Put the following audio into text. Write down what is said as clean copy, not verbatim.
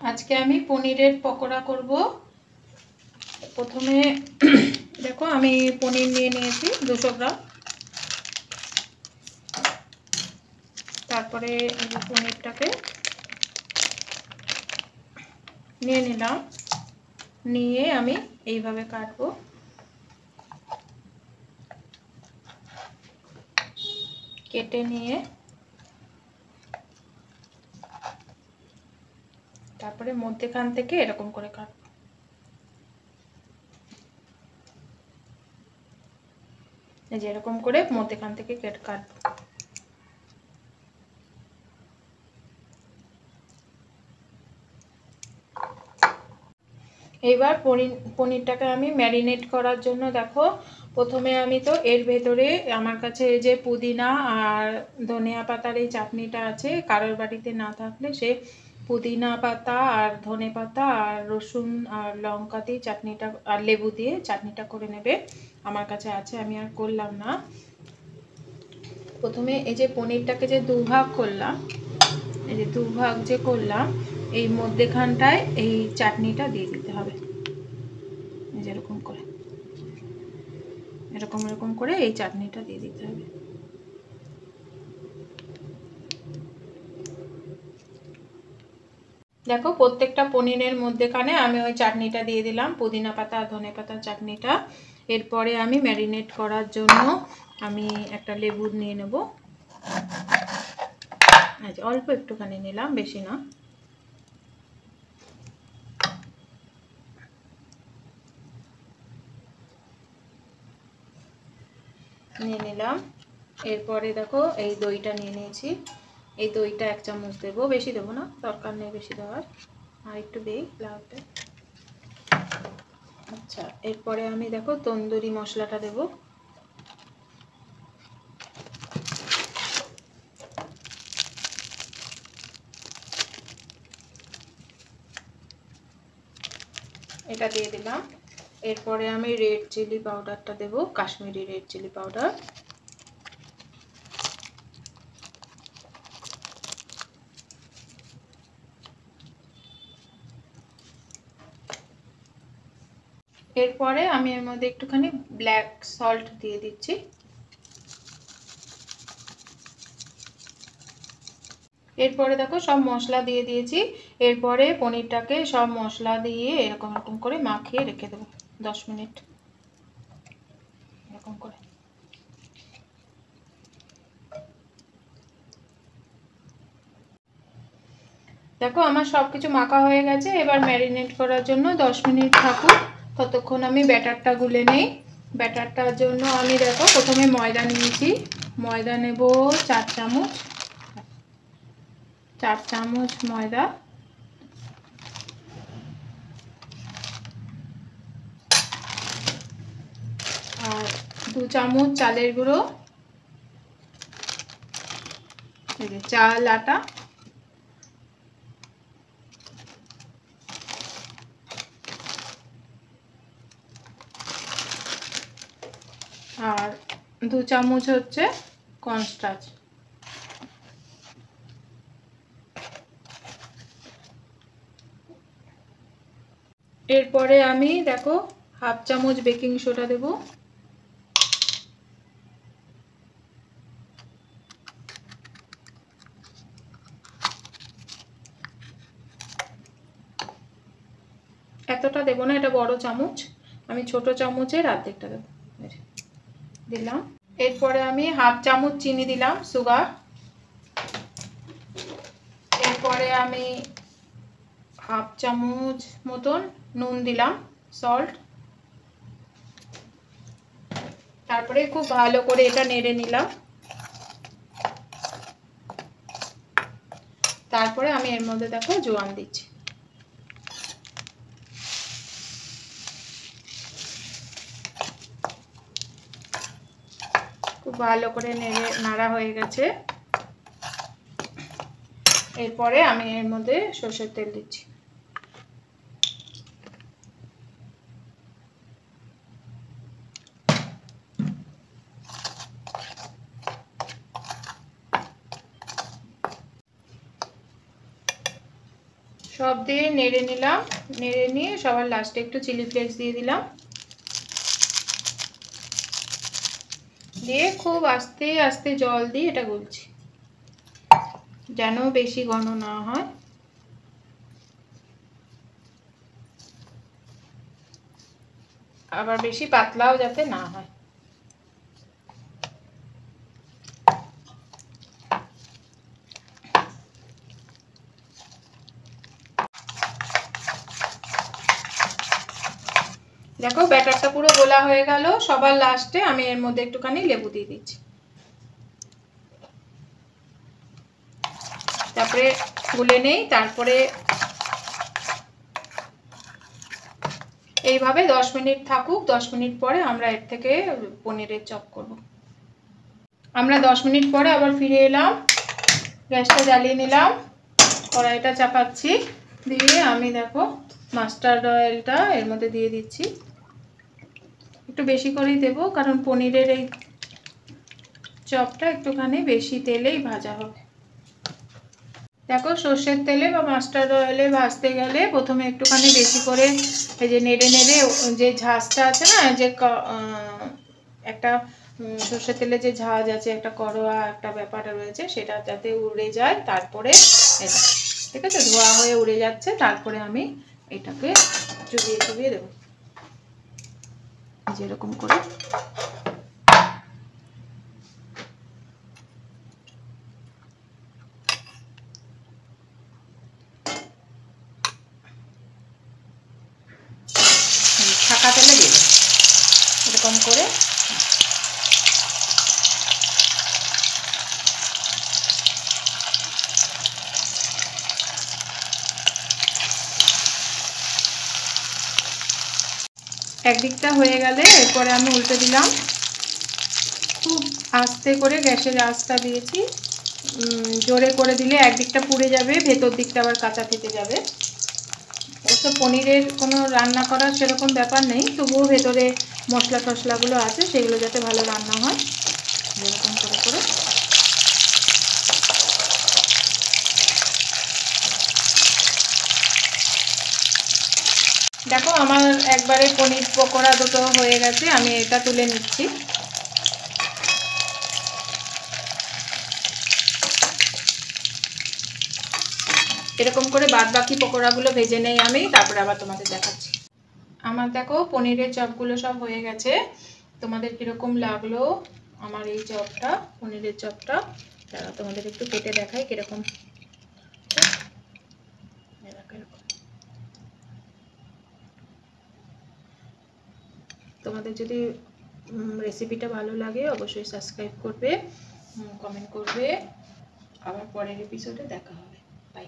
আজকে আমি পনিরের পকোড়া করব। প্রথমে দেখো আমি পনির নিয়ে নিয়েছি 200 গ্রাম। তারপরে এই পনিরটাকে নিয়ে নিলাম, নিয়ে আমি এইভাবে কাটবো। কেটে নিয়ে তারপরে মধ্যখান থেকে এরকম করে কাটবো। এই যে এরকম করে মধ্যখান থেকে কাটবো। এবার পনিরটাকে আমি ম্যারিনেট করার জন্য দেখো প্রথমে আমি তো এর ভেতরে আমার কাছে এই যে পুদিনা আর ধনিয়া পাতার এই চাটনিটা আছে। কারোর বাড়িতে না থাকলে সে পুদিনা পাতা আর ধনে পাতা আর রসুন আর লঙ্কা দিয়ে চাটনিটা আর লেবু দিয়ে চাটনিটা করে নেবে। আমার কাছে আছে, আমি আর করলাম না। প্রথমে এই যে পনিরটাকে যে দুভাগ করলাম, এই যে দুভাগ যে করলাম, এই মধ্যেখানটায় এই চাটনিটা দিয়ে দিতে হবে। যেরকম করে এরকম করে এই চাটনিটা দিয়ে দিতে হবে। দেখো প্রত্যেকটা পনিরের মধ্যেখানে আমি ওই চাটনিটা দিয়ে দিলাম, পুদিনা পাতা আর ধনে পাতার চাটনিটা। এরপরে আমি ম্যারিনেট করার জন্য আমি একটা লেবু নিয়ে নেব। আচ্ছা, অল্প একটুখানি নিলাম, বেশি না। নিয়ে নিলাম। এরপরে দেখো এই দইটা নিয়ে নিয়েছি। এই দইটা 1 চামচ দেবো, বেশি দেবো না, দরকার নেই বেশি দেওয়ার, আর একটু দেই লাগবে। আচ্ছা, এরপরে আমি দেখো তন্দুরি মশলাটা দেব। এটা দিয়ে দিলাম। এরপরে আমি রেড চিলি পাউডারটা দেব, কাশ্মীরি রেড চিলি পাউডার। এরপরে আমি এর মধ্যে একটুখানি ব্ল্যাক সল্ট দিয়ে দিচ্ছি। এরপরে দেখো সব মশলা দিয়ে দিয়েছি। এরপরে পনিরটাকে সব মশলা দিয়ে এরকম করে মাখিয়ে রেখে দেবো 10 মিনিট এরকম করে। দেখো আমার সবকিছু মাখা হয়ে গেছে। এবার ম্যারিনেট করার জন্য 10 মিনিট থাকুক, ততক্ষণ আমি ব্যাটারটা গুলে নেই। ব্যাটারটার জন্য আমি দেখো প্রথমে ময়দা নিয়েছি। ময়দা নেব 4 চামচ, 4 চামচ ময়দা। আর 2 চামচ চালের গুঁড়ো, চাল আটা। আর 2 চামচ হচ্ছে কর্নস্টার্চ। এরপরে আমি দেখো 1/2 চামচ বেকিং সোডা দেব। এতটা দেব না, এটা বড় চামচ, আমি ছোট চামচের অর্ধেকটা দেব, দিলাম। এরপরে আমি 1/2 চামচ চিনি দিলাম, সুগার। এরপরে আমি 1/2 চামচ মতন নুন দিলাম, সল্ট। তারপরে খুব ভালো করে এটা নেড়ে নিলাম। তারপরে আমি এর মধ্যে দেখো জোয়ান দিচ্ছি। খুব ভালো করে নাড়া হয়ে গেছে। এরপরে আমি এর মধ্যে সরষের তেল দিচ্ছি। সব দিয়ে নেড়ে নিলাম, নেড়ে নিয়ে সবার লাস্টে একটু চিলি ফ্লেক্স দিয়ে দিলাম, দিয়ে খুব আস্তে আস্তে জল দিয়ে এটা গুলছি, যেন বেশি ঘন না হয়। আবার বেশি পাতলাও যাতে না হয়। দেখো ব্যাটারটা পুরো গোলা হয়ে গেল। সবার লাস্টে আমি এর মধ্যে একটুখানি লেবু দিয়ে দিচ্ছি, তারপরে গুলে নেই। তারপরে এইভাবে 10 মিনিট থাকুক। 10 মিনিট পরে আমরা এর থেকে পনিরের চপ করব। আমরা 10 মিনিট পরে আবার ফিরে এলাম, গ্যাসটা জ্বালিয়ে নিলাম, কড়াইটা চাপাচ্ছি, দিয়ে আমি দেখো মাস্টার্ড অয়েলটা এর মধ্যে দিয়ে দিচ্ছি। একটু বেশি করেই দেবো, কারণ পনিরের এই চপটা একটুখানি বেশি তেলেই ভাজা হবে। দেখো সর্ষের তেলে বা মাস্টার্ড অয়েলে ভাজতে গেলে প্রথমে একটুখানি বেশি করে এই যে নেড়ে নেড়ে যে ঝাঁজটা আছে না, যে একটা সর্ষের তেলে যে ঝাঁজ আছে, একটা করোয়া একটা ব্যাপারটা রয়েছে, সেটা যাতে উড়ে যায়। তারপরে এটা ঠিক আছে, ধোয়া হয়ে উড়ে যাচ্ছে, তারপরে আমি এটাকে চুবিয়ে চুবিয়ে দেবো যেরকম করে। ছাকা তেলে দিয়ে দেবো এরকম করে। একদিকটা হয়ে গেলে এরপরে আমি উল্টে দিলাম, খুব আস্তে করে গ্যাসের আঁচটা দিয়েছি, জোরে করে দিলে একদিকটা পুড়ে যাবে, ভেতর দিকটা আবার কাঁচা থেকে যাবে। অবশ্য পনিরের কোনো রান্না করার সেরকম ব্যাপার নেই, তবুও ভেতরে মশলা টশলাগুলো আছে, সেগুলো যাতে ভালো রান্না হয়, এরকম করে করে। দেখো আমার একবারে পনির পকোড়া দুটো হয়ে গেছে, আমি এটা তুলে নিচ্ছি। এরকম করে বাদ বাকি পকোড়াগুলো ভেজে নেই আমি, তারপরে আবার তোমাদের দেখাচ্ছি। আমার দেখো পনিরের চপগুলো সব হয়ে গেছে। তোমাদের কিরকম লাগলো আমার এই চপটা, পনিরের চপটা? তারা তোমাদের একটু কেটে দেখাই কিরকম। তোমাদের যদি রেসিপিটা ভালো লাগে অবশ্যই সাবস্ক্রাইব করবে, কমেন্ট করবে। আবার পরের এপিসোডে দেখা হবে। বাই।